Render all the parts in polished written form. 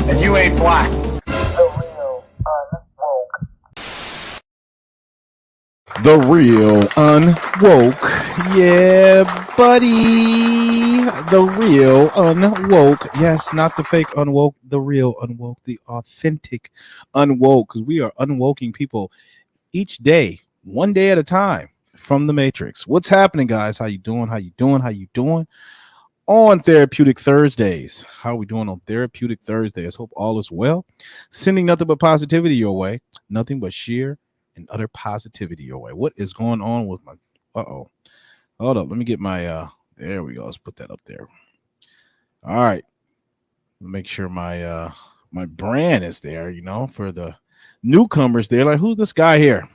And you ain't black. The Real Unwoke. Yeah, buddy. The Real Unwoke. Yes, not the fake unwoke, the real unwoke, the authentic unwoke, because we are unwoking people each day, one day at a time from the Matrix. What's happening, guys? How you doing? How you doing? How you doing? On Therapeutic Thursdays. How are we doing on Therapeutic Thursdays? Hope all is well. Sending nothing but positivity your way. Nothing but sheer and utter positivity your way. What is going on with my hold up, let me get my there we go, let's put that up there. All right, make sure my my brand is there, you know, for the newcomers there, like, who's this guy here?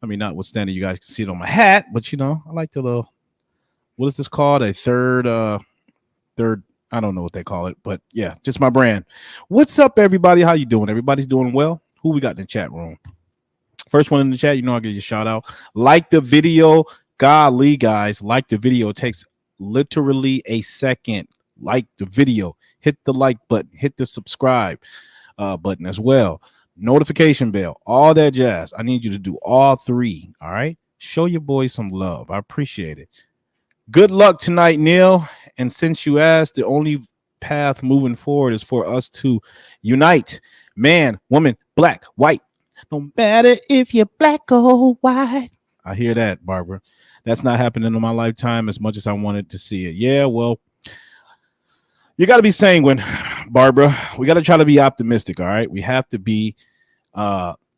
I mean, notwithstanding you guys can see it on my hat, but you know, I like the little, what is this called, a third I don't know what they call it, but yeah, just my brand. What's up, everybody? How you doing? Everybody's doing well. Who we got in the chat room? First one in the chat, you know, I'll give you a shout out. Like the video. Golly, guys, like the video. It takes literally a second. Like the video. Hit the like button. Hit the subscribe button as well. Notification bell. All that jazz. I need you to do all three. All right? Show your boys some love. I appreciate it. Good luck tonight, Neil. And since you asked, the only path moving forward is for us to unite. Man, woman, black, white. No matter if you're black or white. I hear that, Barbara. That's not happening in my lifetime as much as I wanted to see it. Yeah, well, you got to be sanguine, Barbara. We got to try to be optimistic, all right? We have to be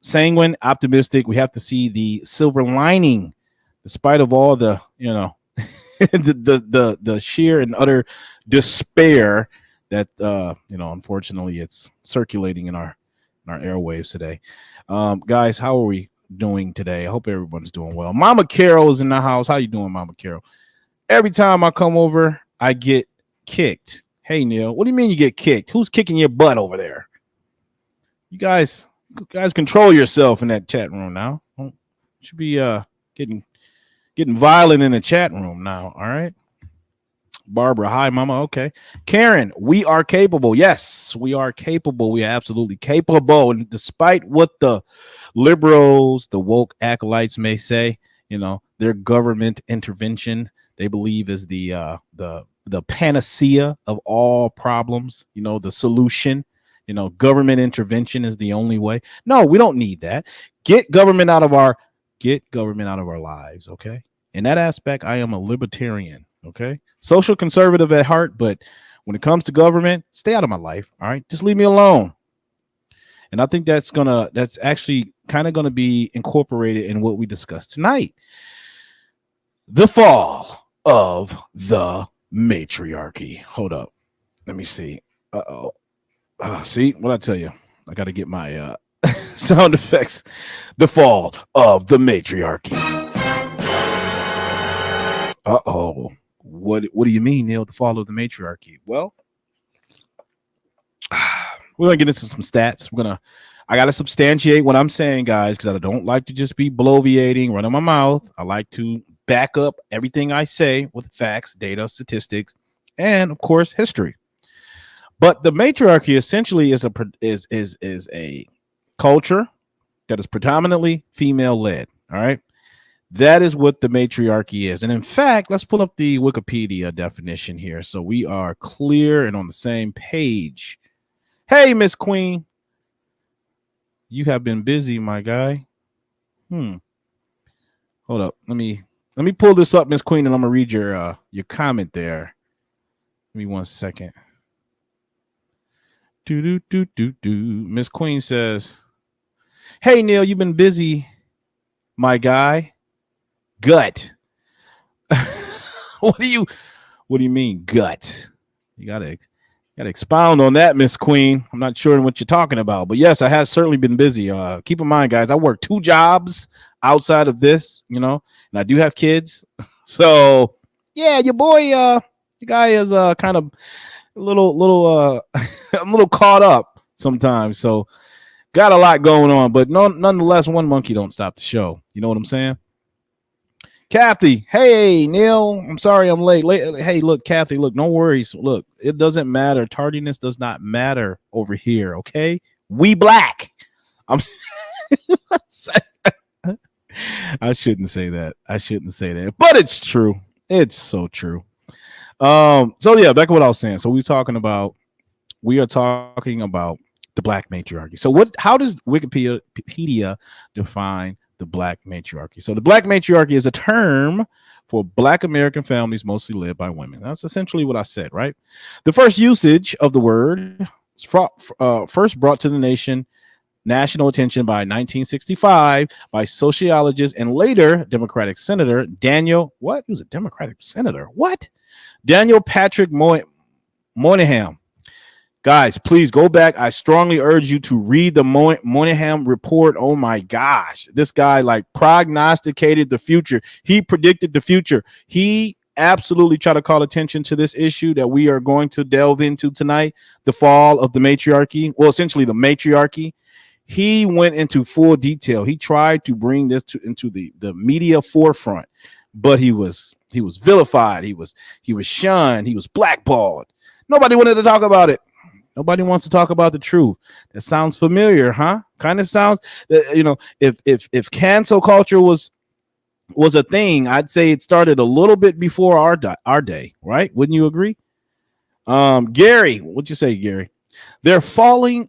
sanguine, optimistic. We have to see the silver lining, despite of all the, you know, the sheer and utter despair that, you know, unfortunately it's circulating in our airwaves today. Guys, how are we doing today? I hope everyone's doing well. Mama Carol is in the house. How you doing, Mama Carol? Every time I come over, I get kicked. Hey, Neil, what do you mean you get kicked? Who's kicking your butt over there? You guys control yourself in that chat room now. You should be getting violent in the chat room now. All right. Barbara, hi, Mama. Okay. Karen, we are capable. Yes, we are capable. We are absolutely capable. And despite what the liberals, the woke acolytes may say, you know, their government intervention, they believe is the panacea of all problems, you know, the solution, you know, government intervention is the only way. No, we don't need that. Get government out of our lives. Okay. In that aspect, I am a libertarian. Okay. Social conservative at heart, but when it comes to government, stay out of my life. All right. Just leave me alone. And I think that's actually kind of gonna be incorporated in what we discussed tonight. The fall of the matriarchy. Hold up. Let me see. See what I tell you. I gotta get my sound effects. The fall of the matriarchy. What do you mean, Neil? The fall of the matriarchy? Well, we're gonna get into some stats. I gotta substantiate what I'm saying, guys, because I don't like to just be bloviating, running my mouth. I like to back up everything I say with facts, data, statistics, and of course, history. But the matriarchy essentially is a culture that is predominantly female led. All right. That is what the matriarchy is. And in fact, let's pull up the Wikipedia definition here so we are clear and on the same page. Hey, Miss Queen, you have been busy, my guy. Hold up. Let me pull this up, Miss Queen, and I'm gonna read your comment there. Give me 1 second. Miss Queen says, "Hey Neil, you've been busy, my guy. Gut. What do you mean gut? You gotta expound on that, Miss Queen. I'm not sure what you're talking about, but yes, I have certainly been busy. Keep in mind, guys, I work 2 jobs outside of this, and I do have kids. So yeah, your boy, your guy is kind of a little I'm a little caught up sometimes. So got a lot going on, but nonetheless, one monkey don't stop the show. You know what I'm saying? Kathy, hey Neil, I'm sorry I'm late. Hey, look, Kathy, look, no worries. Look, it doesn't matter. Tardiness does not matter over here. Okay, we black. I'm. I shouldn't say that. But it's true. It's so true. So yeah, back to what I was saying. So we are talking about the black matriarchy. So how does Wikipedia define the black matriarchy? So the black matriarchy is a term for black American families mostly led by women. That's essentially what I said, right? The first usage of the word first brought to the national attention by 1965 by sociologist and later Democratic Senator Daniel. What? He was a Democratic senator. What? Daniel Patrick Moynihan. Guys, please go back. I strongly urge you to read the Moynihan report. Oh my gosh. This guy like prognosticated the future. He predicted the future. He absolutely tried to call attention to this issue that we are going to delve into tonight, the fall of the matriarchy. Well, essentially the matriarchy. He went into full detail. He tried to bring this into the media forefront, but he was vilified. He was shunned. He was blackballed. Nobody wanted to talk about it. Nobody wants to talk about the truth. That sounds familiar, huh? Kind of sounds, if cancel culture was a thing, I'd say it started a little bit before our day, right? Wouldn't you agree? Gary, what'd you say, Gary? They're failing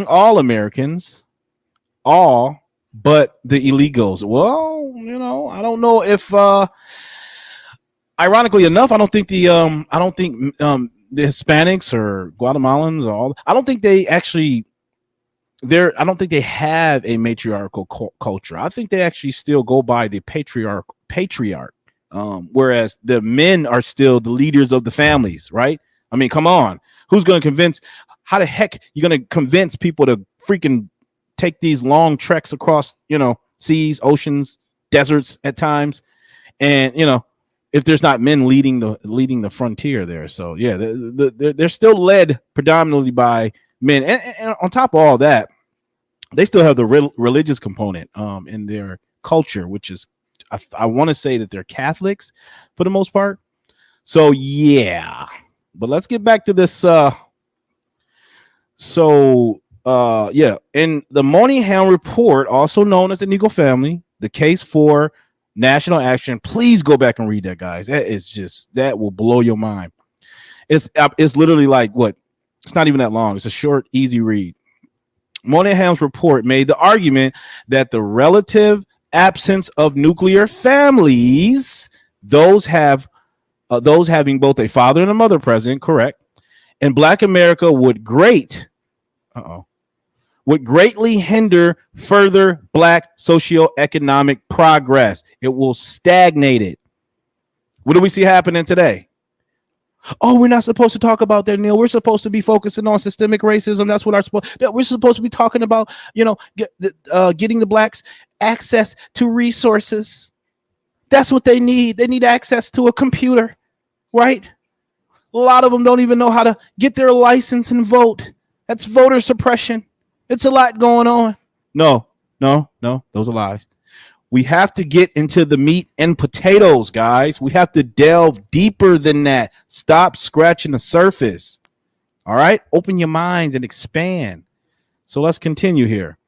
all Americans, all but the illegals. Well, I don't know if ironically enough, I don't think the Hispanics or Guatemalans or all, I don't think they actually I don't think they have a matriarchal culture. I think they actually still go by the patriarch, whereas the men are still the leaders of the families, right? I mean, come on. Who's going to convince? How the heck you going to convince people to freaking take these long treks across, seas, oceans, deserts at times, and if there's not men leading the frontier there? So yeah, they're still led predominantly by men, and on top of all that, they still have the religious component in their culture, which is I want to say that they're Catholics for the most part. So yeah, but let's get back to this. Yeah, in the Moynihan report, also known as the Negro family, the case for national action. Please go back and read that, guys. That will blow your mind. It's literally like what? It's not even that long. It's a short, easy read. Moynihan's report made the argument that the relative absence of nuclear families, those having both a father and a mother present, correct, in Black America would greatly hinder further Black socioeconomic progress. It will stagnate it. What do we see happening today? Oh, we're not supposed to talk about that, Neil. We're supposed to be focusing on systemic racism. That's what we're supposed to be talking about. Getting the Blacks access to resources. That's what they need. They need access to a computer, right? A lot of them don't even know how to get their license and vote. That's voter suppression. It's a lot going on. No, those are lies. We have to get into the meat and potatoes, guys. We have to delve deeper than that. Stop scratching the surface. All right? Open your minds and expand. So let's continue here.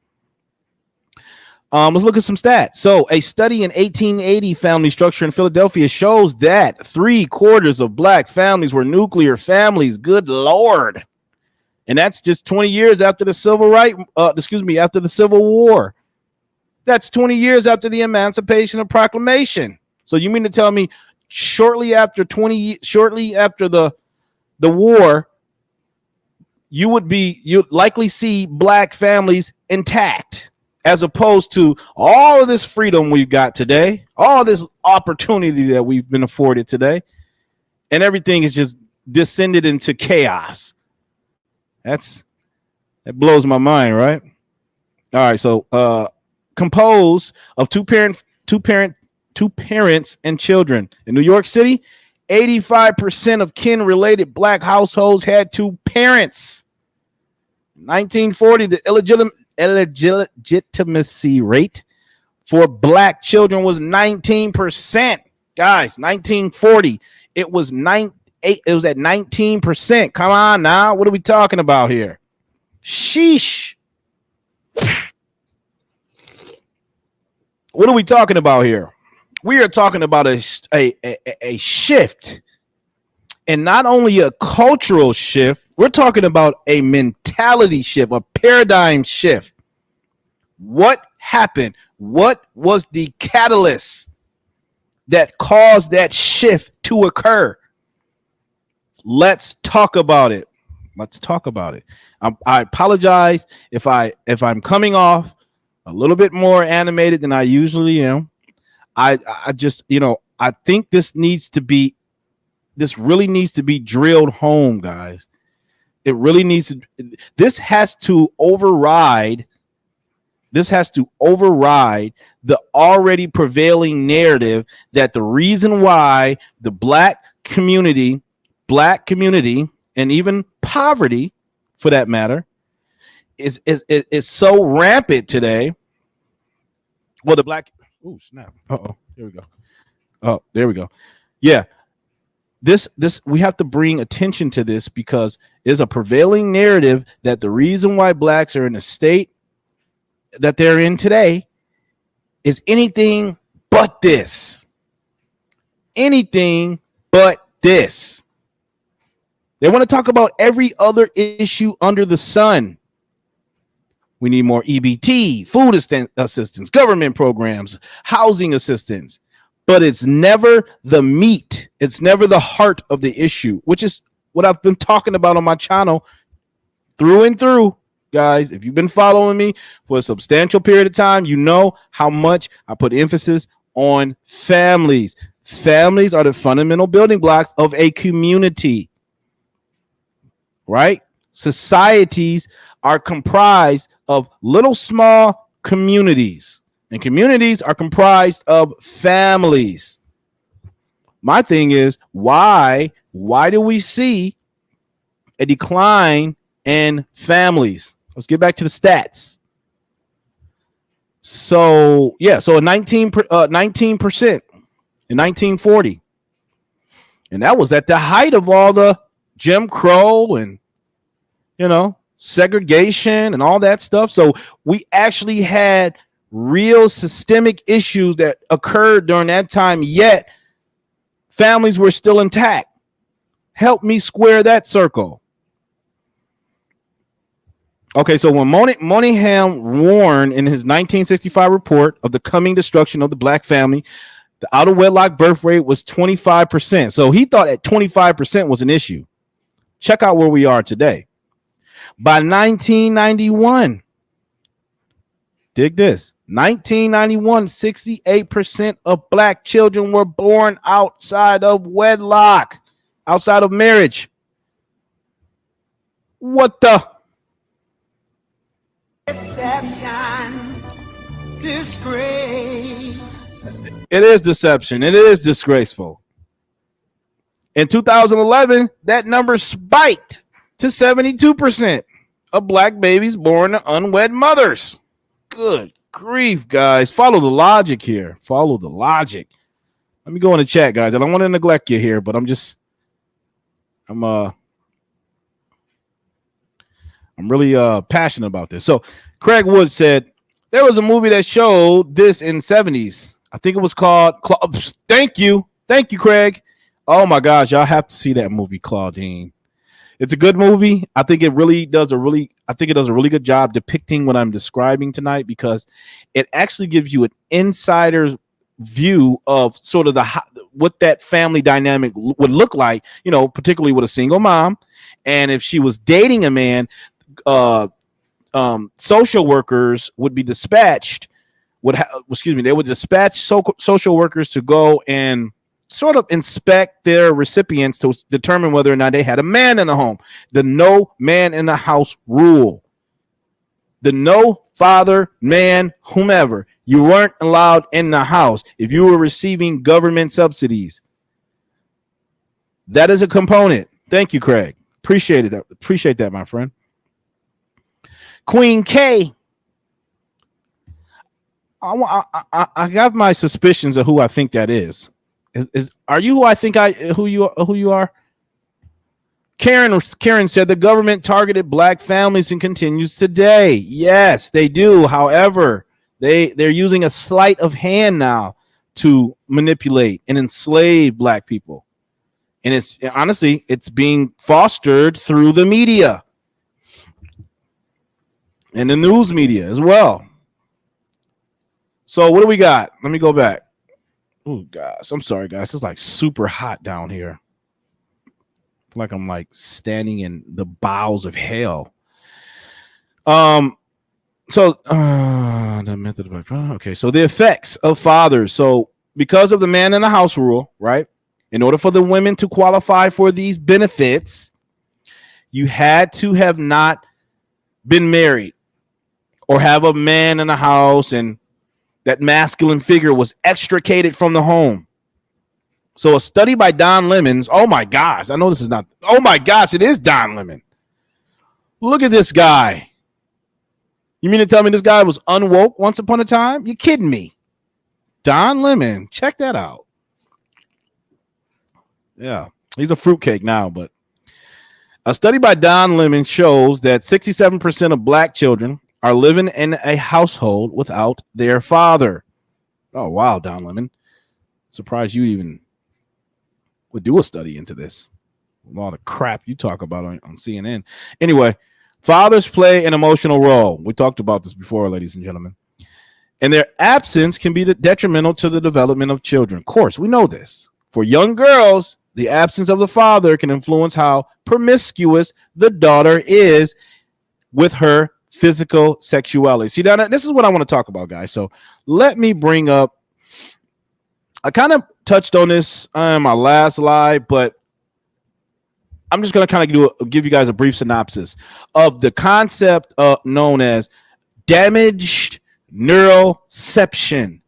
Let's look at some stats. So a study in 1880 family structure in Philadelphia shows that 3/4 of black families were nuclear families. Good Lord. And that's just 20 years after the after the Civil War. That's 20 years after the Emancipation of Proclamation. So you mean to tell me shortly after the war, you'd likely see black families intact, as opposed to all of this freedom we've got today, all this opportunity that we've been afforded today, and everything is just descended into chaos. That blows my mind, right? All right, so composed of two parents and children. In New York City, 85% of kin-related black households had two parents. 1940, the illegitimacy rate for black children was 19%. Guys, 1940, it was at 19%. Come on now, what are we talking about here? Sheesh. What are we talking about here? We are talking about a shift, and not only a cultural shift. We're talking about a mentality shift, a paradigm shift. What happened? What was the catalyst that caused that shift to occur? Let's talk about it. Let's talk about it. I apologize if I'm coming off a little bit more animated than I usually am. I just, I think this really needs to be drilled home, guys. It really needs to. This has to override the already prevailing narrative that the reason why the black community, and even poverty, for that matter, is so rampant today. Well, the black. Oh snap! Here we go. Oh, there we go. Yeah. This we have to bring attention to this, because there's a prevailing narrative that the reason why blacks are in the state that they're in today is anything but this. Anything but this. They want to talk about every other issue under the sun. We need more EBT, food assistance, government programs, housing assistance. But it's never the meat. It's never the heart of the issue, which is what I've been talking about on my channel through and through. Guys, if you've been following me for a substantial period of time, you know how much I put emphasis on families. Families are the fundamental building blocks of a community, right? Societies are comprised of little small communities, and communities are comprised of families. My thing is, why do we see a decline in families? Let's get back to the stats. So, yeah, so 19% in 1940. And that was at the height of all the Jim Crow and, segregation and all that stuff. So we actually had real systemic issues that occurred during that time, yet families were still intact. Help me square that circle. Okay, so when Moynihan warned in his 1965 report of the coming destruction of the black family, the out of wedlock birth rate was 25%. So he thought that 25% was an issue. Check out where we are today. By 1991, dig this, 1991, 68% of black children were born outside of wedlock, outside of marriage. What the? Deception, disgrace. It is deception. It is disgraceful. In 2011, that number spiked to 72% of black babies born to unwed mothers. Good grief, guys. Follow the logic here. Follow the logic. Let me go in the chat, guys. I don't want to neglect you here, but I'm really passionate about this. So Craig Wood said There was a movie that showed this in 70s. I think it was called Thank you, Craig. Oh my gosh, y'all have to see that movie, Claudine. It's a good movie. I think it does a really good job depicting what I'm describing tonight, because it actually gives you an insider's view of sort of what that family dynamic would look like, particularly with a single mom. And if she was dating a man, social workers would be dispatched. They would dispatch social workers to go and sort of inspect their recipients to determine whether or not they had a man in the home. The no man in the house rule. The no father, man, whomever. You weren't allowed in the house if you were receiving government subsidies. That is a component. Thank you, Craig. Appreciate that, my friend. Queen K. I have my suspicions of who I think that is. Are you who I think who you are? Karen said the government targeted black families and continues today. Yes, they do. However, they're using a sleight of hand now to manipulate and enslave black people. And it's being fostered through the media and the news media as well. So what do we got? Let me go back. Oh gosh, I'm sorry guys. It's like super hot down here. Like I'm like standing in the bowels of hell. The method of okay. So the effects of fathers. So because of the man in the house rule, right? In order for the women to qualify for these benefits, you had to have not been married or have a man in the house, and that masculine figure was extricated from the home. So a study by Don Lemons. Oh my gosh. I know this is not. Oh my gosh. It is Don Lemon. Look at this guy. You mean to tell me this guy was unwoke once upon a time? You kidding me? Don Lemon. Check that out. Yeah. He's a fruitcake now, but a study by Don Lemon shows that 67% of black children are living in a household without their father. Oh, wow, Don Lemon. Surprised you even would do a study into this. All the crap you talk about on CNN. Anyway, fathers play an emotional role. We talked about this before, ladies and gentlemen. And their absence can be detrimental to the development of children. Of course, we know this. For young girls, the absence of the father can influence how promiscuous the daughter is with her physical sexuality. See, now this is what I want to talk about, guys. So let me bring up, I kind of touched on this in my last live, but I'm just going to kind of give you guys a brief synopsis of the concept known as damaged neuroception.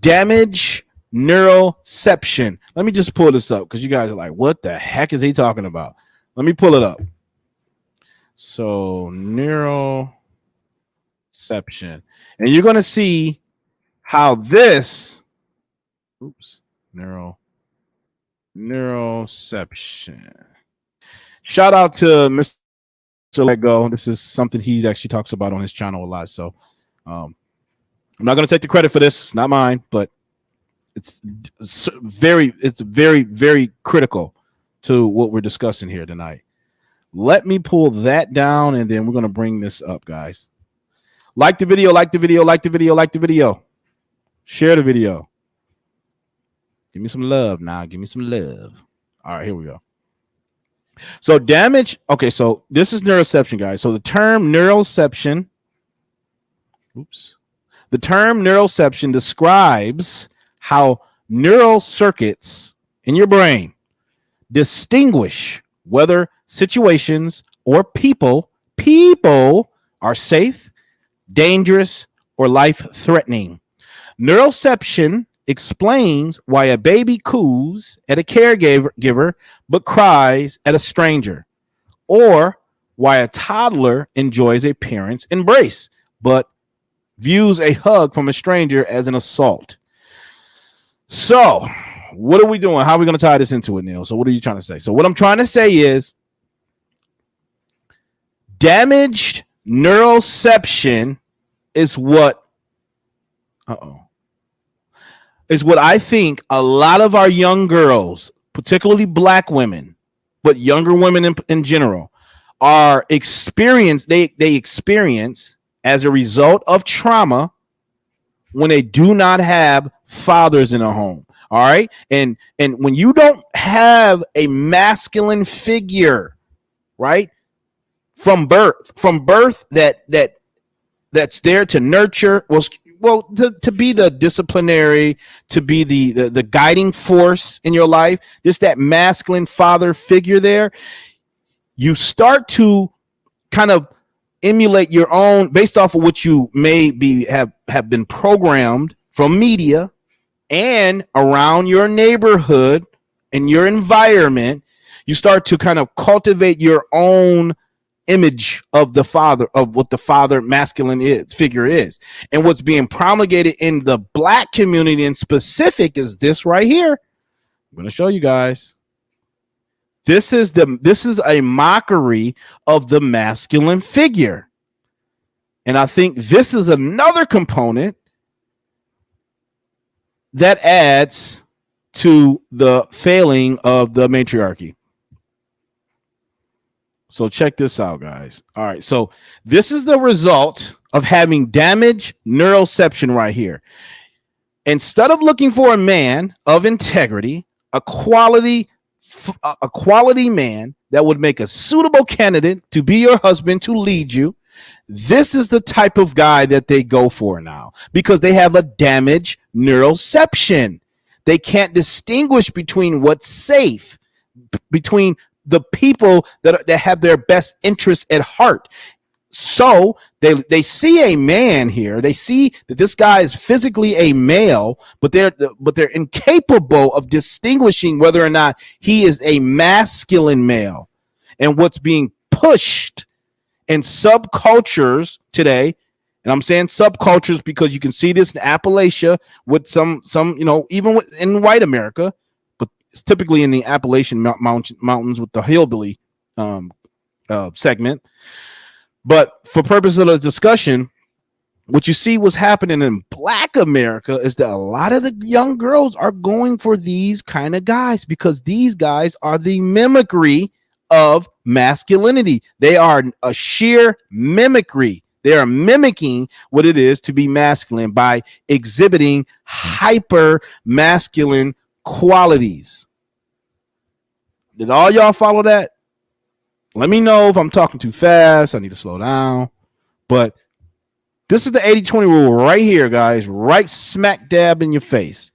Damaged neuroception. Let me just pull this up because you guys are like, what the heck is he talking about? Let me pull it up. So neuroception. And you're going to see how this neuroception. Shout out to Mr. Let Go. This is something he actually talks about on his channel a lot. So I'm not going to take the credit for this. It's not mine, but it's very, very critical to what we're discussing here tonight. Let me pull that down, and then we're going to bring this up, guys. Like the video, like the video, like the video, like the video. Share the video. Give me some love now. Give me some love. All right, here we go. So damage. Okay, so this is neuroception, guys. So the term neuroception. The term neuroception describes how neural circuits in your brain distinguish whether situations or people are safe, dangerous, or life-threatening. Neuroception explains why a baby coos at a caregiver but cries at a stranger, or why a toddler enjoys a parent's embrace but views a hug from a stranger as an assault. So, what are we doing? How are we going to tie this into it, Neil? So, what are you trying to say? So, what I'm trying to say is damaged neuroception is what Is what I think a lot of our young girls, particularly black women, but younger women in general, are they experience as a result of trauma when they do not have fathers in a home. All right. And when you don't have a masculine figure, right, from birth that's there to nurture, to be the disciplinary, to be the guiding force in your life, just that masculine father figure there, you start to kind of emulate your own based off of what you may be have been programmed from media and around your neighborhood and your environment. You start to kind of cultivate your own image of the father, of what the father masculine figure is. And what's being promulgated in the black community in specific is this right here. I'm going to show you guys. This is a mockery of the masculine figure. And I think this is another component that adds to the failing of the matriarchy. So check this out, guys. All right. So this is the result of having damaged neuroception right here. Instead of looking for a man of integrity, a quality man that would make a suitable candidate to be your husband, to lead you, this is the type of guy that they go for now because they have a damaged neuroception. They can't distinguish between what's safe, between the people that have their best interests at heart. So they see a man here. They see that this guy is physically a male, but they're incapable of distinguishing whether or not he is a masculine male. And what's being pushed in subcultures today, and I'm saying subcultures because you can see this in Appalachia with some even in white America, but it's typically in the Appalachian mountains with the hillbilly segment. But for purposes of the discussion, what you see what's happening in black America is that a lot of the young girls are going for these kind of guys because these guys are the mimicry of masculinity. They are a sheer mimicry. They are mimicking what it is to be masculine by exhibiting hyper masculine qualities. Did all y'all follow that? Let me know if I'm talking too fast. I need to slow down. But this is the 80-20 rule right here, guys. Right smack dab in your face.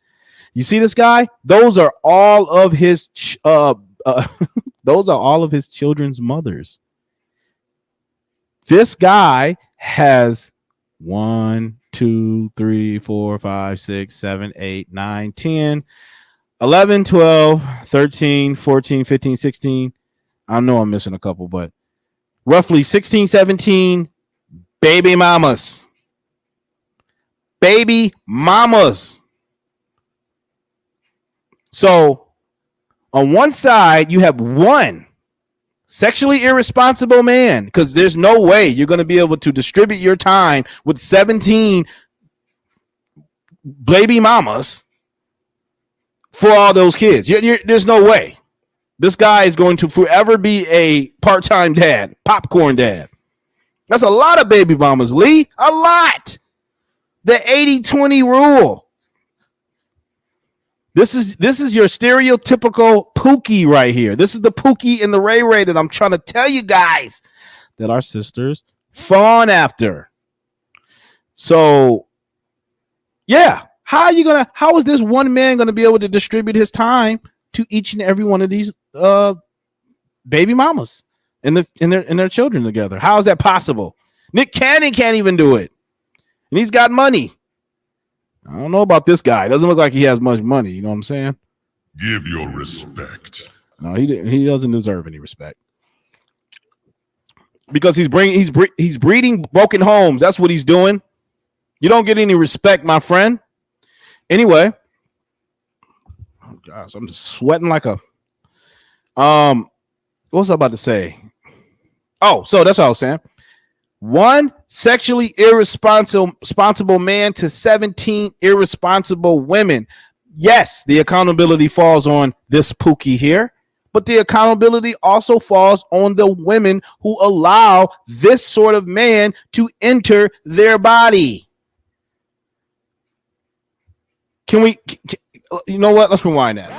You see this guy? Those are all of his those are all of his children's mothers. This guy has 1, 2, 3, 4, 5, 6, 7, 8, 9, 10, 11, 12, 13, 14, 15, 16. I know I'm missing a couple, but roughly 16, 17 baby mamas. Baby mamas. So on one side, you have one sexually irresponsible man, because there's no way you're going to be able to distribute your time with 17 baby mamas for all those kids. There's no way. This guy is going to forever be a part-time dad, popcorn dad. That's a lot of baby mamas, Lee. A lot. The 80-20 rule. This is your stereotypical Pookie right here. This is the Pookie and the Ray Ray that I'm trying to tell you guys that our sisters fawn after. So, yeah. How is this one man gonna be able to distribute his time to each and every one of these baby mamas and their children together? How is that possible? Nick Cannon can't even do it, and he's got money. I don't know about this guy. It doesn't look like he has much money. You know what I'm saying? Give your respect. No, he doesn't deserve any respect because he's breeding broken homes. That's what he's doing. You don't get any respect, my friend. Anyway, oh gosh, I'm just sweating like a what was I about to say? Oh, so that's what I was saying. One sexually irresponsible man to 17 irresponsible women. Yes, the accountability falls on this Pookie here, but the accountability also falls on the women who allow this sort of man to enter their body. You know what? Let's rewind that.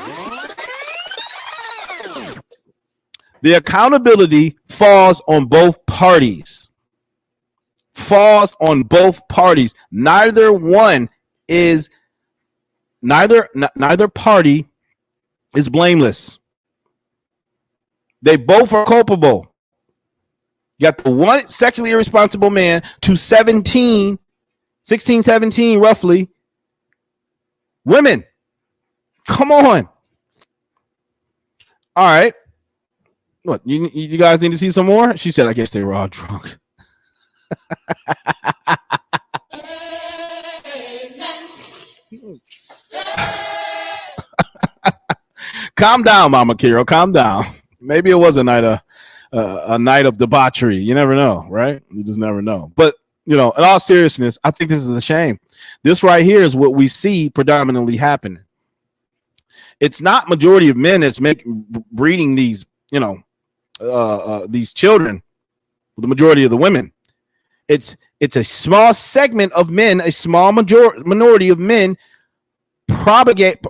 The accountability falls on both parties. Falls on both parties. Neither party is blameless. They both are culpable. You got the one sexually irresponsible man to 16, 17 roughly women. Come on. All right. What, you guys need to see some more? She said, I guess they were all drunk. Calm down, Mama Kiro. Calm down. Maybe it was a night of debauchery. You never know, right? You just never know. But in all seriousness, I think this is a shame. This right here is what we see predominantly happening. It's not majority of men that's breeding these, these children. The majority of the women. It's a small segment of men, a small minority of men propagating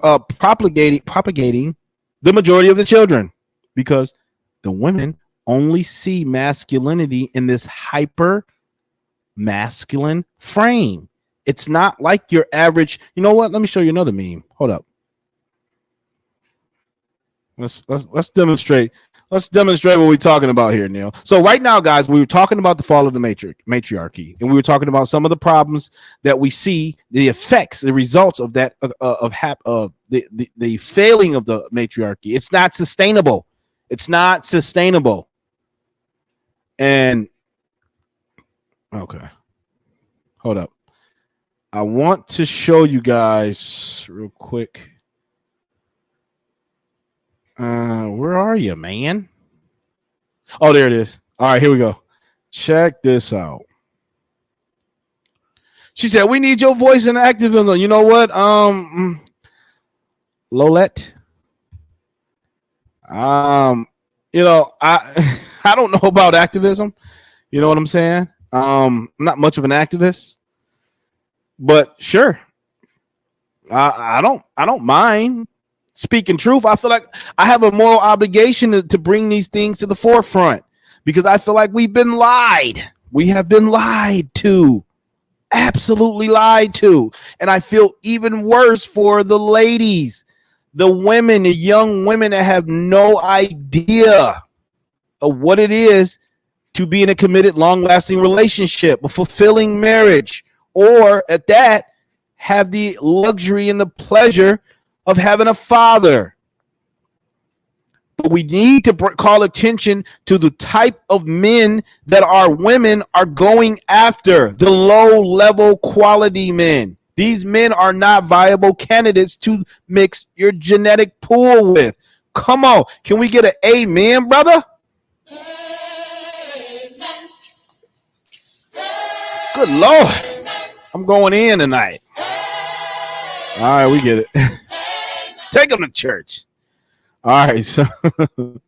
the majority of the children, because the women only see masculinity in this hyper masculine frame. It's not like your average. You know what? Let me show you another meme. Hold up. Let's demonstrate. Let's demonstrate what we're talking about here, Neil. So right now, guys, we were talking about the fall of the matriarchy, and we were talking about some of the problems that we see, the effects, the results of that, the failing of the matriarchy. It's not sustainable. It's not sustainable. And okay, hold up. I want to show you guys real quick. Where are you, man? Oh, there it is. All right, here we go. Check this out. She said, we need your voice in activism. You know what? Lolette. I I don't know about activism. You know what I'm saying? I'm not much of an activist. But sure. I don't mind speaking truth. I feel like I have a moral obligation to bring these things to the forefront, because I feel like we've been lied. We have been lied to. Absolutely lied to. And I feel even worse for the ladies, the women, the young women that have no idea of what it is to be in a committed, long-lasting relationship, a fulfilling marriage, or at that, have the luxury and the pleasure of having a father. But we need to call attention to the type of men that our women are going after, the low-level quality men. These men are not viable candidates to mix your genetic pool with. Come on. Can we get an amen, brother? Amen. Good Lord. I'm going in tonight. All right, we get it. Take them to church. All right, so all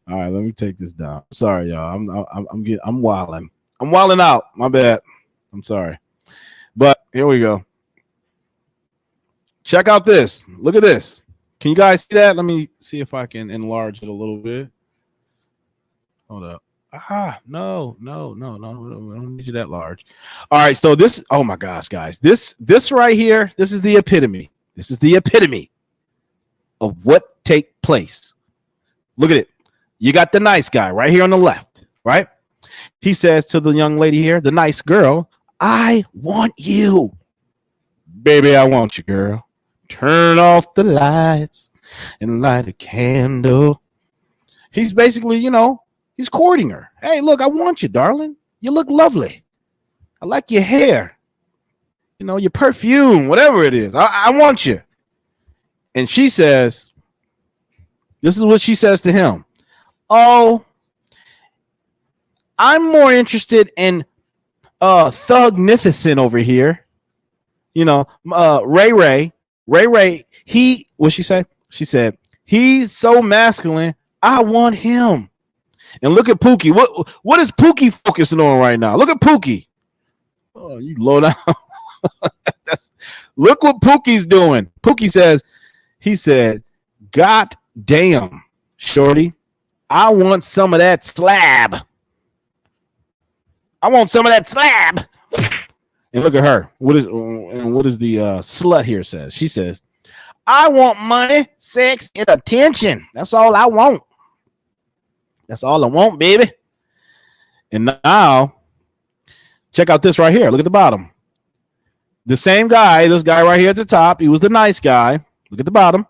right, let me take this down. Sorry, y'all. I'm wilding. I'm wilding out. My bad. I'm sorry. But here we go. Check out this. Look at this. Can you guys see that? Let me see if I can enlarge it a little bit. Hold up. No. I don't need you that large. All right, so this, oh my gosh, guys. This right here, this is the epitome. This is the epitome of what take place. Look at it. You got the nice guy right here on the left, right? He says to the young lady here, the nice girl, I want you. Baby, I want you, girl. Turn off the lights and light a candle. He's basically, he's courting her. Hey, look, I want you, darling. You look lovely. I like your hair. Your perfume, whatever it is. I want you. And she says, this is what she says to him. Oh, I'm more interested in Thugnificent over here. You know, Ray. He, what she say? She said, he's so masculine. I want him. And look at Pookie. What is Pookie focusing on right now? Look at Pookie. Oh, you low down. Look what Pookie's doing. Pookie says, he said, God damn, shorty, I want some of that slab. I want some of that slab. And look at her. What is the slut here says? She says, I want money, sex, and attention. That's all I want. That's all I want, baby. And now, check out this right here. Look at the bottom. The same guy, this guy right here at the top, he was the nice guy. Look at the bottom.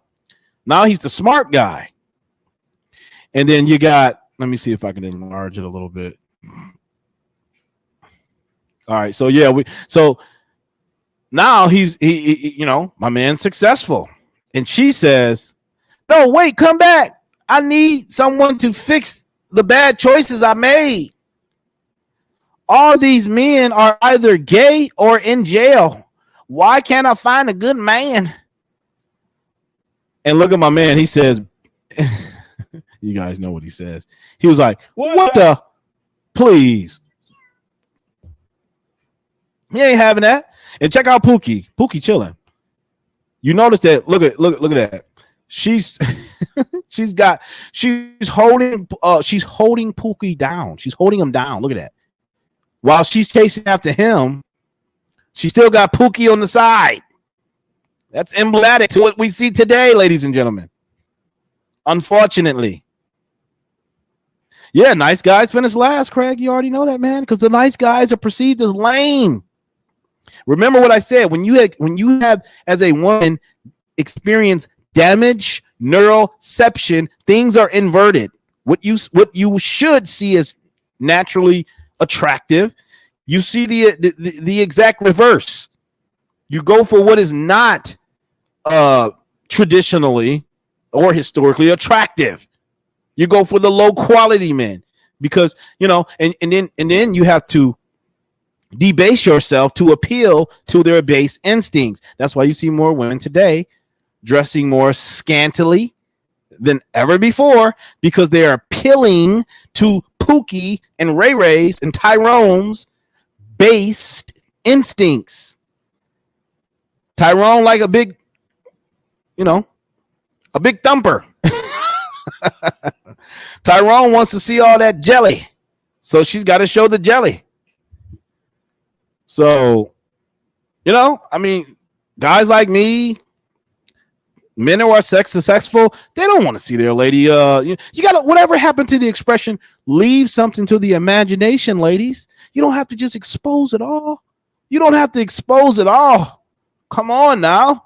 Now he's the smart guy. And then you got, let me see if I can enlarge it a little bit. All right, so yeah, so now he you know, my man's successful. And she says, no, wait, come back. I need someone to fix the bad choices I made. All these men are either gay or in jail. Why can't I find a good man? And look at my man. He says, you guys know what he says. He was like, what the? Please. He ain't having that. And check out Pookie. Pookie chilling. You notice that? Look at that. She's holding Pookie down. She's holding him down. Look at that. While she's chasing after him, she still got Pookie on the side. That's emblematic to what we see today, ladies and gentlemen. Unfortunately. Yeah, nice guys finish last, Craig. You already know that, man, because the nice guys are perceived as lame. Remember what I said, when you have as a woman experience damage, neuroception, things are inverted. What you should see as naturally attractive, you see the exact reverse. You go for what is not traditionally or historically attractive. You go for the low quality men because, you know, and then you have to debase yourself to appeal to their base instincts. That's why you see more women today dressing more scantily than ever before, because they are appealing to Pookie and Ray Ray's and Tyrone's based instincts. Tyrone like a big, you know, a big thumper. Tyrone wants to see all that jelly, so she's got to show the jelly. So, you know, I mean, guys like me, men who are successful, they don't want to see their lady. You got to, whatever happened to the expression, leave something to the imagination, ladies. You don't have to just expose it all. You don't have to expose it all. Come on now.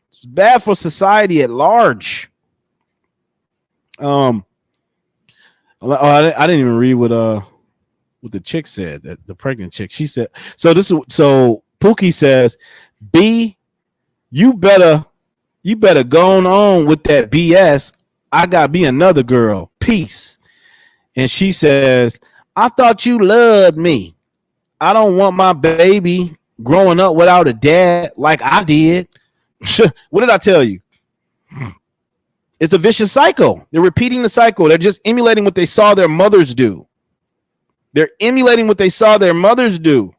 It's bad for society at large. I didn't even read what the chick said, that the pregnant chick. She said, so Pookie says, B, you better go on with that BS. I got me another girl. Peace. And she says, I thought you loved me. I don't want my baby growing up without a dad like I did. What did I tell you? It's a vicious cycle. They're repeating the cycle. They're just emulating what they saw their mothers do. They're emulating what they saw their mothers do.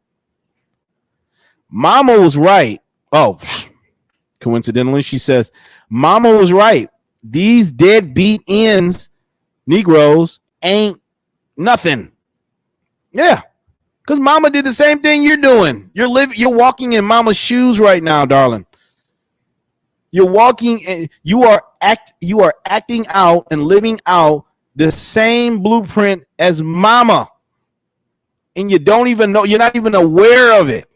Mama was right. Oh, coincidentally, she says, Mama was right. These deadbeat ends, Negroes, ain't nothing. Yeah, because Mama did the same thing you're doing. You're walking in Mama's shoes right now, darling. You're walking and you are acting out and living out the same blueprint as Mama. And you don't even know, you're not even aware of it.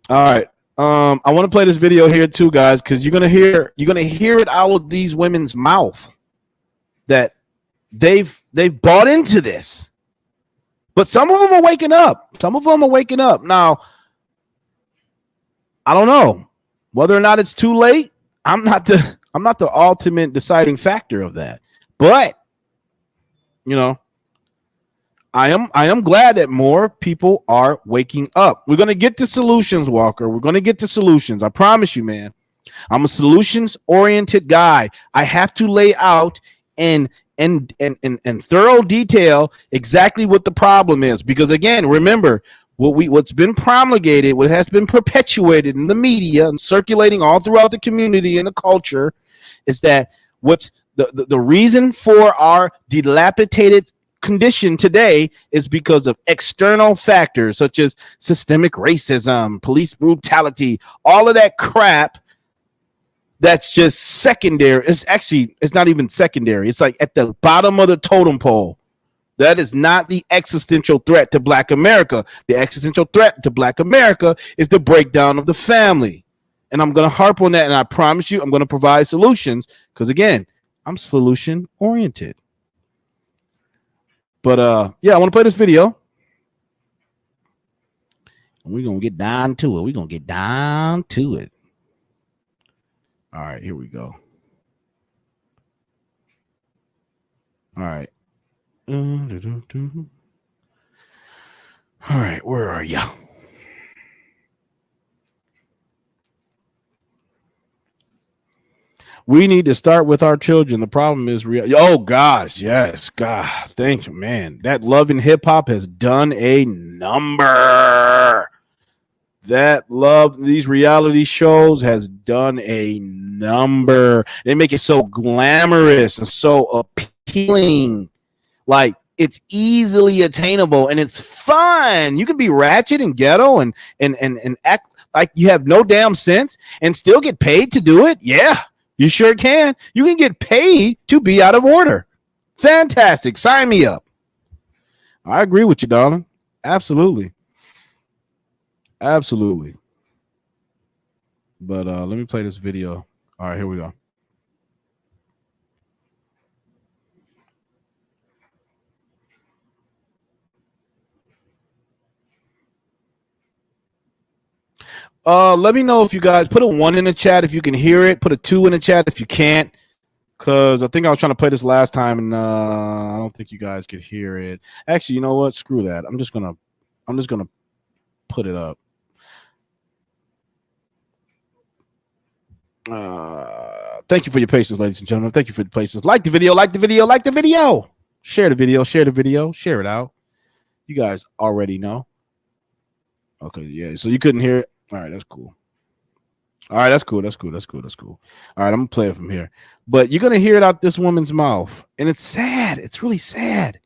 All right. I want to play this video here too, guys, because you're gonna hear it out of these women's mouth that they've bought into this. But some of them are waking up. Now, I don't know whether or not it's too late. I'm not the ultimate deciding factor of that. But you know, I am glad that more people are waking up. We're gonna get to solutions, Walker. We're gonna get to solutions. I promise you, man. I'm a solutions oriented guy. I have to lay out in thorough detail exactly what the problem is, because again, remember what's been promulgated, what has been perpetuated in the media and circulating all throughout the community and the culture is that what's the reason for our dilapidated condition today is because of external factors such as systemic racism, police brutality, all of that crap. That's just secondary. It's not even secondary. It's like at the bottom of the totem pole. That is not the existential threat to Black America. The existential threat to Black America is the breakdown of the family. And I'm going to harp on that. And I promise you, I'm going to provide solutions because, again, I'm solution oriented. But yeah, I want to play this video. And we're going to get down to it. We're going to get down to it. All right, here we go. All right. All right, where are you? We need to start with our children. The problem is real. Oh gosh, yes, God, thank you, man. That Love and Hip Hop has done a number. That Love, these reality shows has done a number. They make it so glamorous and so appealing. Like it's easily attainable and it's fun. You can be ratchet and ghetto and act like you have no damn sense and still get paid to do it. Yeah, you sure can. You can get paid to be out of order. Fantastic. Sign me up. I agree with you, darling. Absolutely. Absolutely. But let me play this video. All right, here we go. Let me know if you guys put a 1 in the chat if you can hear it. Put a 2 in the chat if you can't, because I think I was trying to play this last time and I don't think you guys could hear it. Actually, you know what? Screw that. I'm just gonna put it up. Thank you for your patience, ladies and gentlemen. Thank you for the patience. Like the video. Like the video. Like the video. Share the video. Share the video. Share it out. You guys already know. Okay, yeah. So you couldn't hear it. All right, that's cool. All right, that's cool. That's cool. That's cool. That's cool. All right, I'm gonna play it from here. But you're gonna hear it out this woman's mouth, and it's sad. It's really sad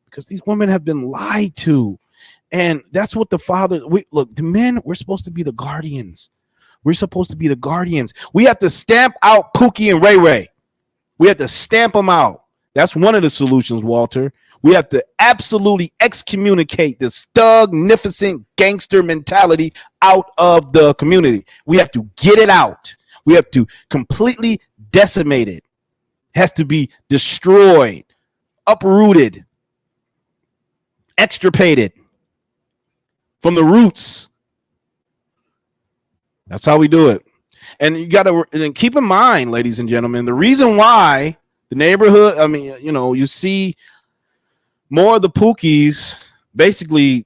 because these women have been lied to, and that's what the father. Look, the men. We're supposed to be the guardians. We're supposed to be the guardians. We have to stamp out Pookie and Ray Ray. We have to stamp them out. That's one of the solutions, Walter. We have to absolutely excommunicate this thugnificent gangster mentality out of the community. We have to get it out. We have to completely decimate it. It has to be destroyed, uprooted, extirpated from the roots. That's how we do it. And you got to keep in mind, ladies and gentlemen, the reason why the neighborhood, I mean, you know, you see more of the Pookies basically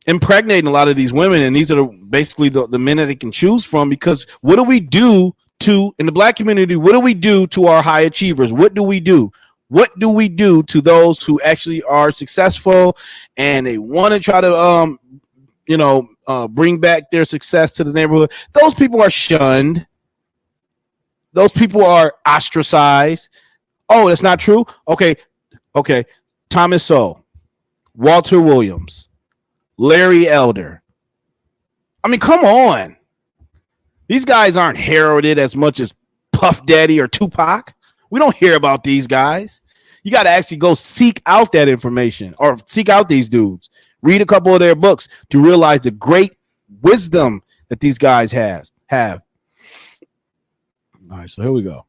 impregnating a lot of these women, and these are basically the men that they can choose from, because what do we do to, in the Black community, what do we do to our high achievers? What do we do? What do we do to those who actually are successful and they want to try to bring back their success to the neighborhood? Those people are shunned. Those people are ostracized. Oh, that's not true? Okay. Thomas Sowell, Walter Williams, Larry Elder. I mean, come on. These guys aren't heralded as much as Puff Daddy or Tupac. We don't hear about these guys. You got to actually go seek out that information or seek out these dudes. Read a couple of their books to realize the great wisdom that these guys have. All right, so here we go.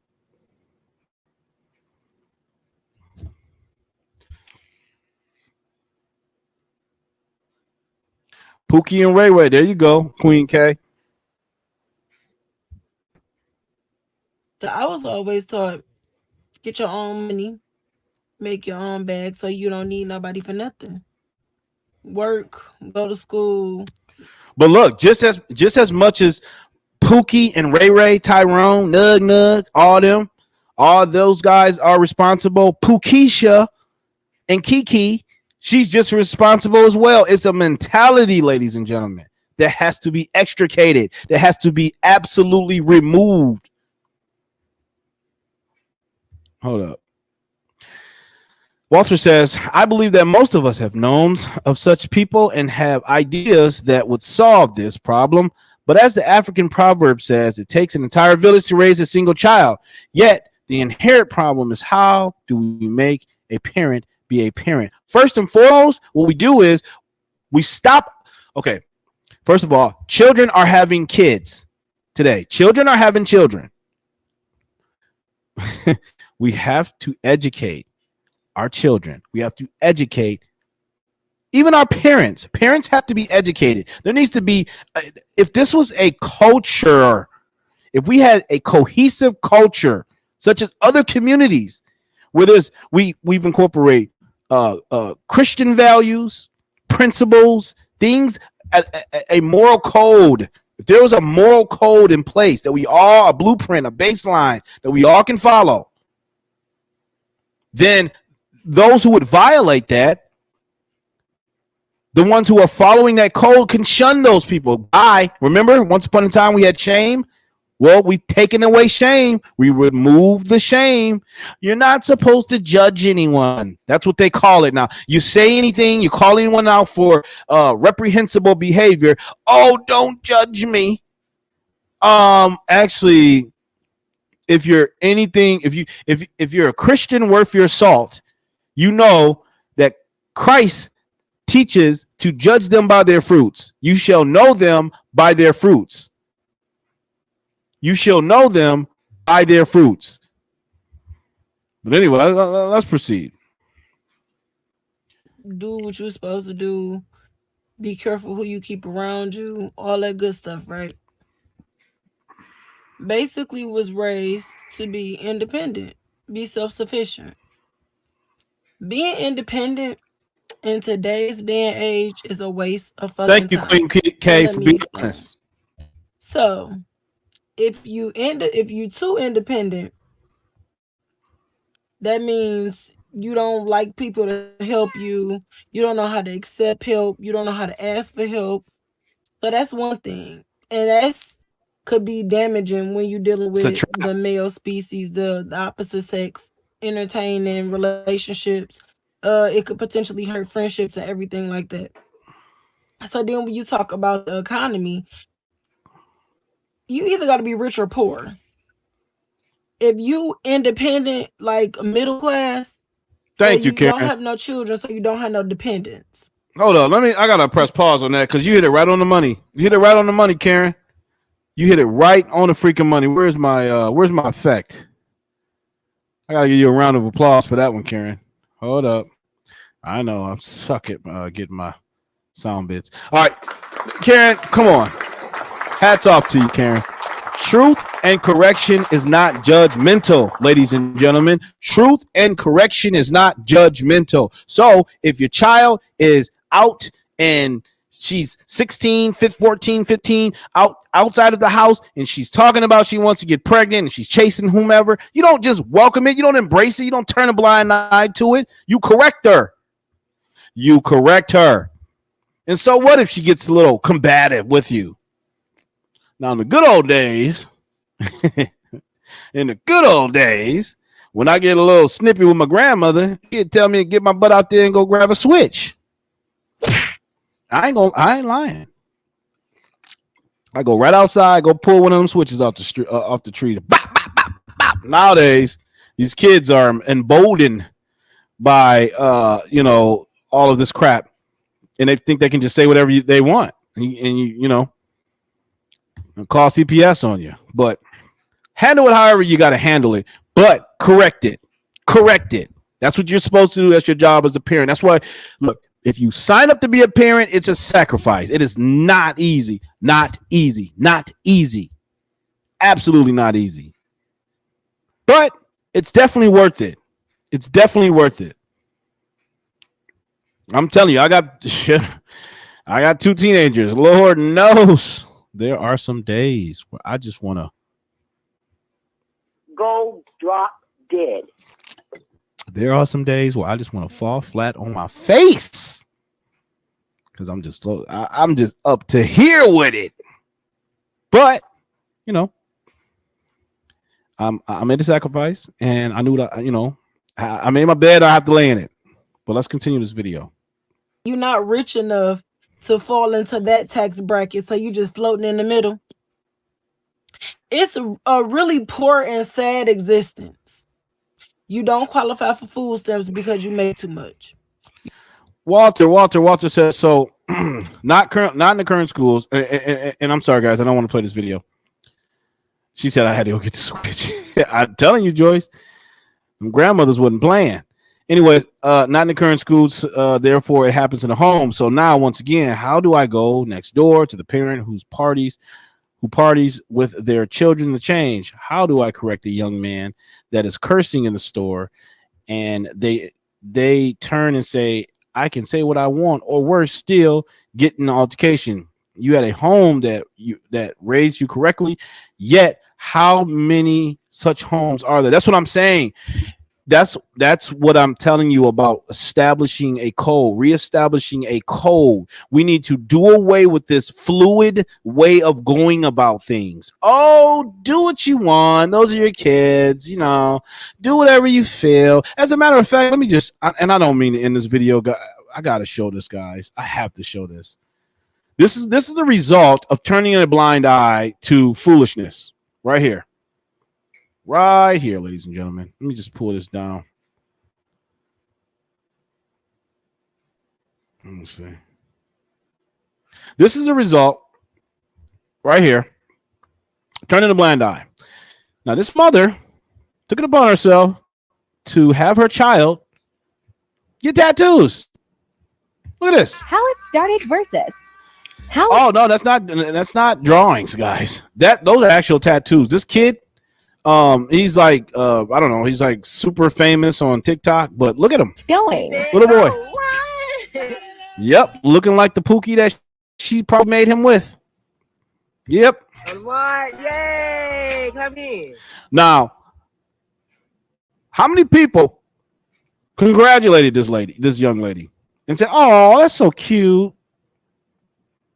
Pookie and Ray Ray. There you go, Queen K. I was always taught, get your own money, make your own bag, so you don't need nobody for nothing. Work, go to school. But look, just as much as Pookie and Ray, Tyrone, Nug, all those guys are responsible. Pookisha and Kiki, she's just responsible as well. It's a mentality, ladies and gentlemen, that has to be extricated, that has to be absolutely removed. Hold up. Walter says, I believe that most of us have knowns of such people and have ideas that would solve this problem. But as the African proverb says, it takes an entire village to raise a single child. Yet the inherent problem is, how do we make a parent be a parent? First and foremost, what we do is we stop. Okay, first of all, children are having kids today. Children are having children. We have to educate our children. We have to educate even our parents. Parents have to be educated. There needs to be, if this was a culture, if we had a cohesive culture, such as other communities, where we've incorporated Christian values, principles, things, a moral code. If there was a moral code in place that we all, a blueprint, a baseline that we all can follow, then those who would violate that, the ones who are following that code, can shun those people. Remember, once upon a time we had shame. Well, we've taken away shame. We remove the shame. You're not supposed to judge anyone. That's what they call it now. You say anything, you call anyone out for reprehensible behavior. Oh, don't judge me. Actually, if you're anything, if you're a Christian worth your salt, you know that Christ teaches to judge them by their fruits. You shall know them by their fruits. You shall know them by their fruits. But anyway, let's proceed. Do what you're supposed to do. Be careful who you keep around you. All that good stuff, right? Basically was raised to be independent, be self-sufficient. Being independent in today's day and age is a waste of fucking Thank you, time. Queen K, for being honest. So, if you too independent, that means you don't like people to help you. You don't know how to accept help. You don't know how to ask for help. So that's one thing, and that's could be damaging when you're dealing with the male species, the opposite sex, entertaining relationships. It could potentially hurt friendships and everything like that. So then when you talk about the economy, you either got to be rich or poor. If you independent, like middle class, thank you, Karen. You don't have no children, so you don't have no dependents. Hold on, I gotta press pause on that because you hit it right on the money. You hit it right on the money, Karen. You hit it right on the freaking money. Where's my effect? I gotta give you a round of applause for that one, Karen. Hold up. I know I suck at getting my sound bits. All right, Karen, come on. Hats off to you, Karen. Truth and correction is not judgmental, ladies and gentlemen. Truth and correction is not judgmental. So if your child is out and she's 16, 14, 15, outside of the house, and she's talking about she wants to get pregnant and she's chasing whomever, you don't just welcome it. You don't embrace it. You don't turn a blind eye to it. You correct her. You correct her. And so what if she gets a little combative with you? Now, in the good old days, when I get a little snippy with my grandmother, she'd tell me to get my butt out there and go grab a switch. I ain't lying. I go right outside, go pull one of them switches off the tree. Bop, bop, bop, bop. Nowadays, these kids are emboldened by all of this crap, and they think they can just say whatever they want, and you know. Call CPS on you, but handle it however you got to handle it, but correct it. That's what you're supposed to do. That's your job as a parent. That's why, look, if you sign up to be a parent, it's a sacrifice. It is not easy. Absolutely not easy. But it's definitely worth it. It's definitely worth it. I'm telling you, I got 2 teenagers. Lord knows there are some days where I just want to go drop dead. There are some days where I just want to fall flat on my face because I'm just up to here with it. But you know, I made a sacrifice, and I knew that I made my bed. I have to lay in it. But let's continue this video. You're not rich enough to fall into that tax bracket, so you just floating in the middle. It's a really poor and sad existence. You don't qualify for food stamps because you make too much. Walter says so. Not in the current schools. And I'm sorry, guys, I don't want to play this video. She said I had to go get the switch. I'm telling you, Joyce, grandmothers wasn't playing. Anyway, not in the current schools. Therefore, it happens in the home. So now, once again, how do I go next door to the parent who parties with their children to change? How do I correct a young man that is cursing in the store, and they turn and say, I can say what I want, or worse still, get in an altercation? You had a home that raised you correctly, yet how many such homes are there? That's what I'm saying. That's what I'm telling you about establishing a code, reestablishing a code. We need to do away with this fluid way of going about things. Oh, do what you want. Those are your kids, do whatever you feel. As a matter of fact, let me just, and I don't mean to end this video. I got to show this, guys. I have to show this. This is the result of turning a blind eye to foolishness right here. Right here, ladies and gentlemen. Let me just pull this down. Let me see. This is a result right here. Turning a blind eye. Now, this mother took it upon herself to have her child get tattoos. Look at this. How it started versus how. Oh no, that's not drawings, guys. Those are actual tattoos. This kid. He's like, I don't know. He's like super famous on TikTok, but look at him. It's going. Little boy. Yep. Looking like the Pookie that she probably made him with. Yep. What? Yay. Come in. Now, how many people congratulated this young lady, and said, oh, that's so cute.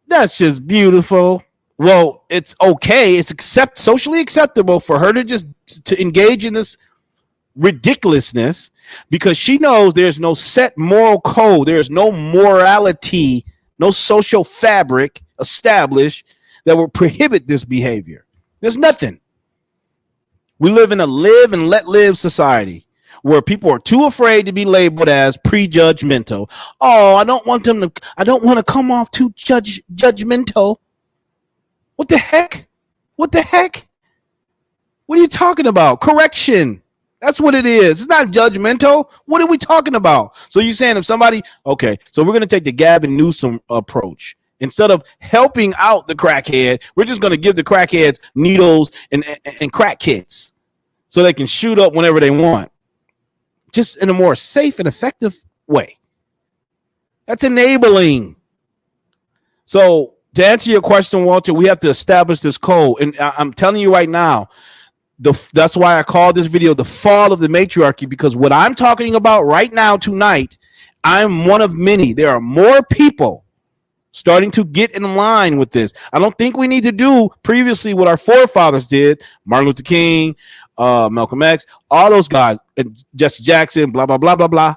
That's just beautiful. Well, it's okay. It's socially acceptable for her to engage in this ridiculousness because she knows there's no set moral code. There's no morality, no social fabric established that will prohibit this behavior. There's nothing. We live in a live and let live society where people are too afraid to be labeled as prejudgmental. Oh, I don't want to come off too judgmental. What the heck? What the heck? What are you talking about? Correction. That's what it is. It's not judgmental. What are we talking about? So you're saying if somebody, okay, so we're going to take the Gavin Newsom approach. Instead of helping out the crackhead, we're just going to give the crackheads needles and crack kits so they can shoot up whenever they want. Just in a more safe and effective way. That's enabling. So, to answer your question, Walter, we have to establish this code. And I'm telling you right now, that's why I call this video the fall of the matriarchy, because what I'm talking about right now tonight, I'm one of many. There are more people starting to get in line with this. I don't think we need to do previously what our forefathers did, Martin Luther King, Malcolm X, all those guys, and Jesse Jackson, blah, blah, blah, blah, blah.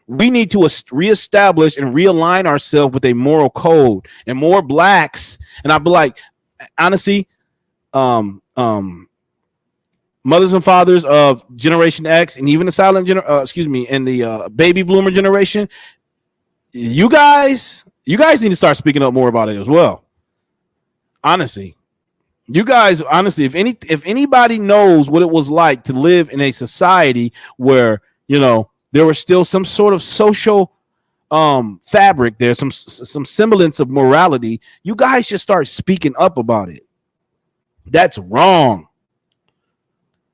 We need to reestablish and realign ourselves with a moral code, and more blacks. And I'd be like, honestly, mothers and fathers of Generation X and even the silent and the baby bloomer generation, you guys need to start speaking up more about it as well. Honestly, you guys, if anybody knows what it was like to live in a society where, there was still some sort of social fabric there, some semblance of morality, you guys should start speaking up about it. That's wrong.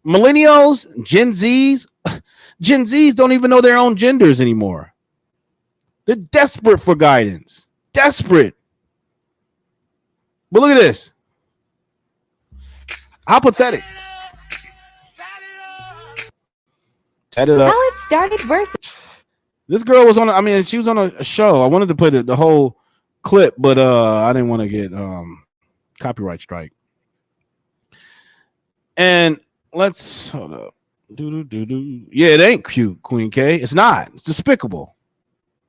Millennials, Gen Zs don't even know their own genders anymore. They're desperate for guidance. Desperate. But look at this. How pathetic. Set it up. How it started versus. This girl was on. She was on a show. I wanted to put the whole clip, but I didn't want to get copyright strike. And let's hold up. Yeah, it ain't cute, Queen K. It's not. It's despicable.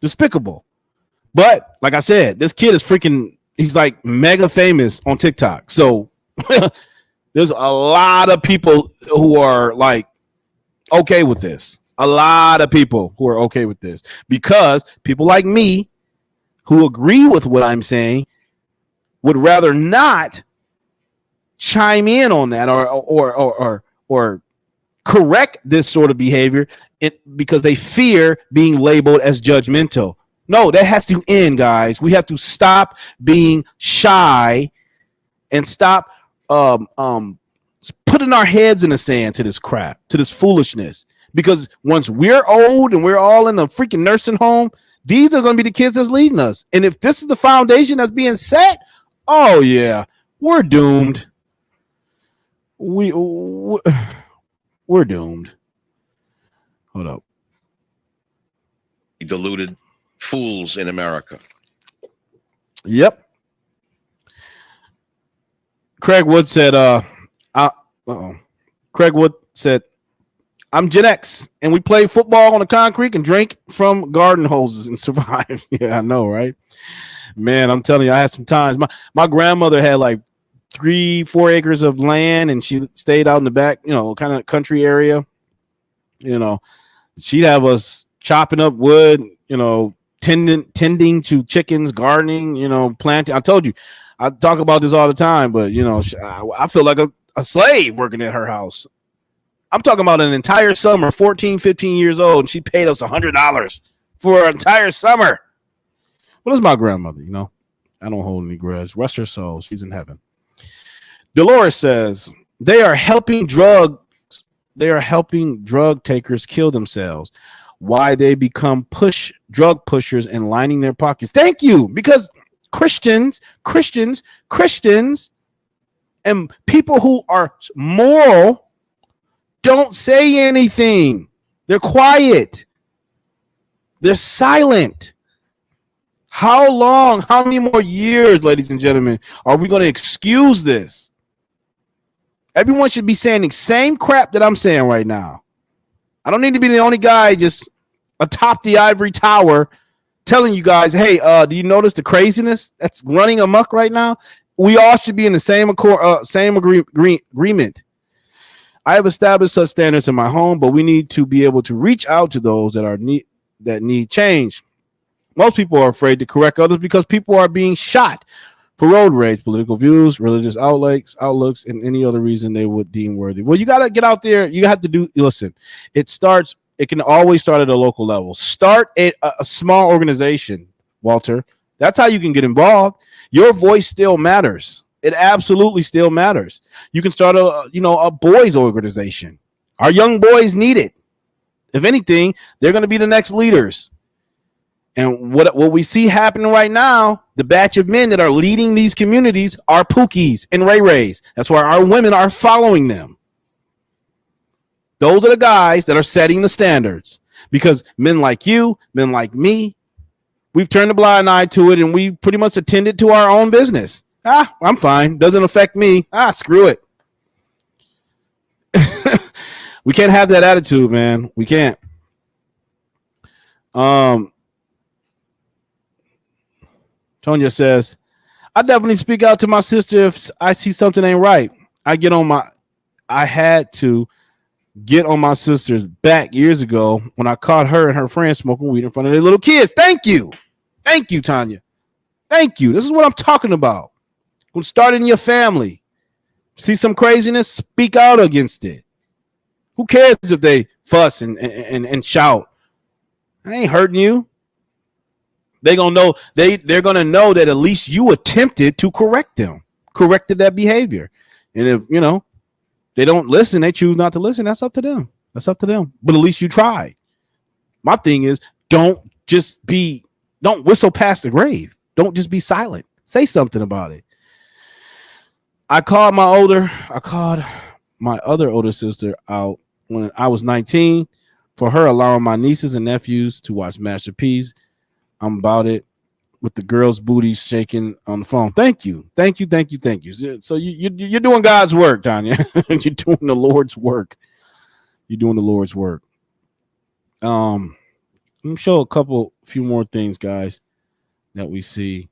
Despicable. But like I said, this kid is freaking. He's like mega famous on TikTok. So there's a lot of people who are like okay with this. A lot of people who are okay with this because people like me who agree with what I'm saying would rather not chime in on that or correct this sort of behavior because they fear being labeled as judgmental. No, that has to end, guys. We have to stop being shy and stop putting our heads in the sand to this crap, to this foolishness. Because once we're old and we're all in a freaking nursing home, these are going to be the kids that's leading us. And if this is the foundation that's being set, oh yeah, we're doomed. We're doomed. Hold up. Deluded fools in America. Yep. Craig Wood said, Craig Wood said, I'm Gen X, and we play football on the concrete and drink from garden hoses and survive. Yeah, I know, right? Man, I'm telling you, I had some times. My grandmother had like 3-4 acres of land, and she stayed out in the back, kind of country area. She'd have us chopping up wood, tending to chickens, gardening, planting. I told you, I talk about this all the time, but I feel like a slave working at her house. I'm talking about an entire summer, 14, 15 years old, and she paid us $100 for an entire summer. Well, it's my grandmother, I don't hold any grudge. Rest her soul. She's in heaven. Dolores says, they are helping drug takers kill themselves. Why they become drug pushers and lining their pockets. Thank you. Because Christians, and people who are moral don't say anything. They're quiet. They're silent. How long, how many more years, ladies and gentlemen, are we going to excuse this? Everyone should be saying the same crap that I'm saying right now. I don't need to be the only guy just atop the ivory tower telling you guys, hey, do you notice the craziness that's running amok right now? We all should be in the same agreement. I have established such standards in my home, but we need to be able to reach out to those that need change. Most people are afraid to correct others because people are being shot for road rage, political views, religious outlooks, and any other reason they would deem worthy. Well, you got to get out there. You have to listen. It can always start at a local level. Start at a small organization, Walter. That's how you can get involved. Your voice still matters. It absolutely still matters. You can start a boys organization. Our young boys need it. If anything, they're going to be the next leaders. And what we see happening right now, the batch of men that are leading these communities are Pookies and Ray Rays. That's why our women are following them. Those are the guys that are setting the standards. Because men like you, men like me, we've turned a blind eye to it, and we pretty much attended to our own business. I'm fine. Doesn't affect me. Screw it. We can't have that attitude, man. We can't. Tonya says, I definitely speak out to my sister if I see something ain't right. I had to get on my sister's back years ago when I caught her and her friends smoking weed in front of their little kids. Thank you. Thank you, Tanya. Thank you. This is what I'm talking about. When starting your family, see some craziness, speak out against it. Who cares if they fuss and shout? It ain't hurting you. They're gonna know that at least you attempted to corrected that behavior. And if They don't listen. They choose not to listen. That's up to them. That's up to them. But at least you tried. My thing is, don't whistle past the grave. Don't just be silent. Say something about it. I called my other older sister out when I was 19 for her allowing my nieces and nephews to watch Master P's. I'm about it with the girls' booties shaking on the phone. Thank you. So you're doing God's work, Tanya. You're doing the Lord's work. Let me show a few more things, guys, that we see.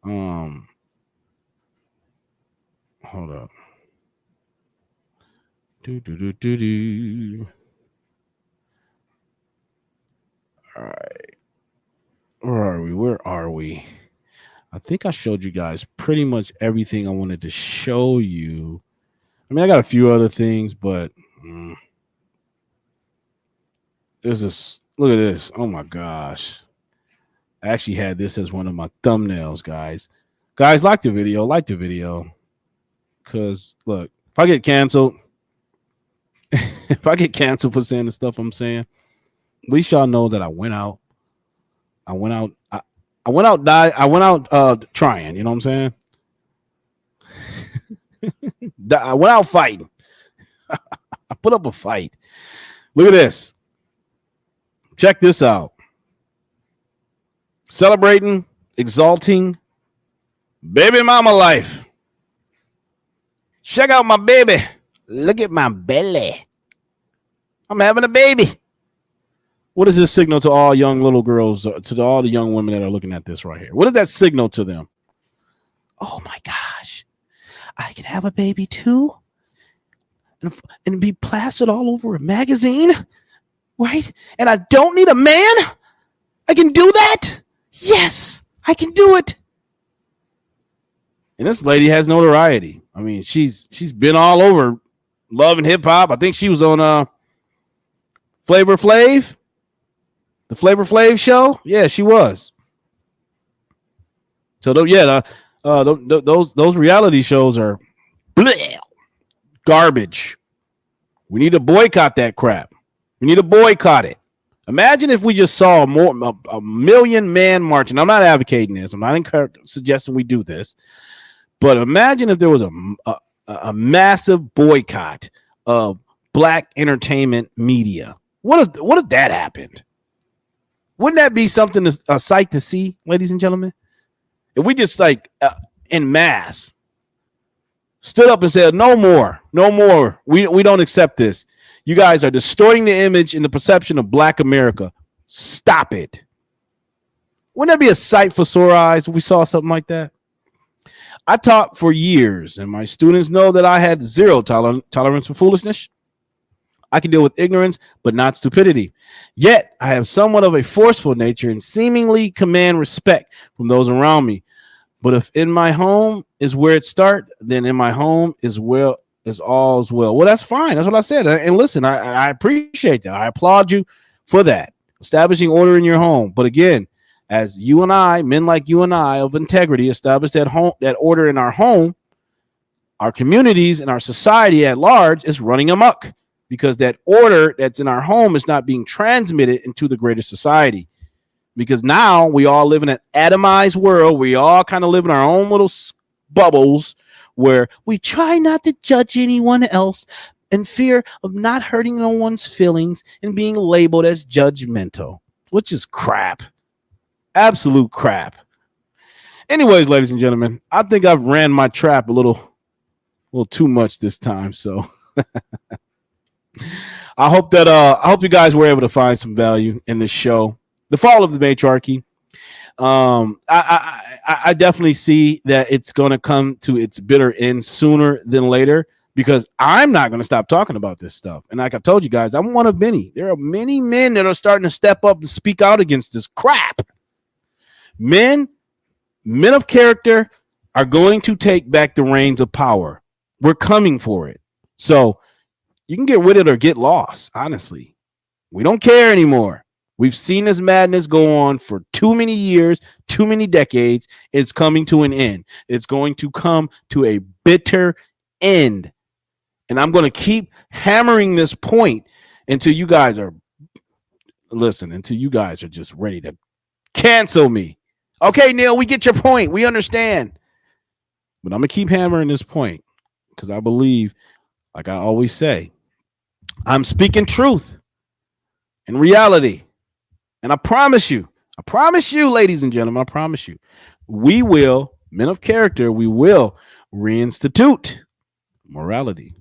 Hold up. All right. Where are we? I think I showed you guys pretty much everything I wanted to show you. I mean, I got a few other things, but there's this. Look at this. Oh my gosh. I actually had this as one of my thumbnails, guys. Guys, like the video. Because look, if I get canceled for saying the stuff I'm saying, at least y'all know that I went out trying, you know what I'm saying? I went out fighting. I put up a fight. Look at this. Check this out. Celebrating, exalting baby mama life. Check out my baby. Look at my belly. I'm having a baby. What does this signal to all young little girls, to all the young women that are looking at this right here? What does that signal to them? Oh my gosh, I can have a baby too, and be plastered all over a magazine, right? And I don't need a man. I can do that. Yes, I can do it. And this lady has notoriety. I mean, she's been all over Love and Hip Hop. I think she was on Flavor Flav. The Flavor Flav show? Yeah, she was. So, those reality shows are bleh, garbage. We need to boycott that crap. We need to boycott it. Imagine if we just saw a million man marching. I'm not advocating this. I'm not suggesting we do this. But imagine if there was a massive boycott of black entertainment media. What if that happened? Wouldn't that be something, a sight to see, ladies and gentlemen? If we just en masse stood up and said, no more. We don't accept this. You guys are distorting the image and the perception of black America. Stop it. Wouldn't that be a sight for sore eyes if we saw something like that? I taught for years, and my students know that I had zero tolerance for foolishness. I can deal with ignorance, but not stupidity. Yet, I have somewhat of a forceful nature and seemingly command respect from those around me. But if in my home is where it starts, then in my home is all's well. Well, that's fine. That's what I said. And listen, I appreciate that. I applaud you for that. Establishing order in your home. But again, as you and I, men like you and I of integrity, establish that order in our home, our communities and our society at large is running amok. Because that order that's in our home is not being transmitted into the greater society. Because now we all live in an atomized world. We all kind of live in our own little bubbles where we try not to judge anyone else in fear of not hurting no one's feelings and being labeled as judgmental, which is crap. Absolute crap. Anyways, ladies and gentlemen, I think I've ran my trap a little too much this time. So I hope you guys were able to find some value in this show. The fall of the Matriarchy. I definitely see that it's going to come to its bitter end sooner than later, because I'm not going to stop talking about this stuff. And like I told you guys, I'm one of many. There are many men that are starting to step up and speak out against this crap. Men of character are going to take back the reins of power. We're coming for it. So you can get with it or get lost. Honestly, we don't care anymore. We've seen this madness go on for too many years, too many decades. It's coming to an end. It's going to come to a bitter end. And I'm going to keep hammering this point until you guys are just ready to cancel me. Okay, Neil, we get your point. We understand. But I'm going to keep hammering this point because I believe, like I always say, I'm speaking truth and reality. And I promise you, ladies and gentlemen, I promise you, we will, men of character, we will reinstitute morality.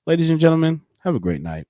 Ladies and gentlemen, have a great night.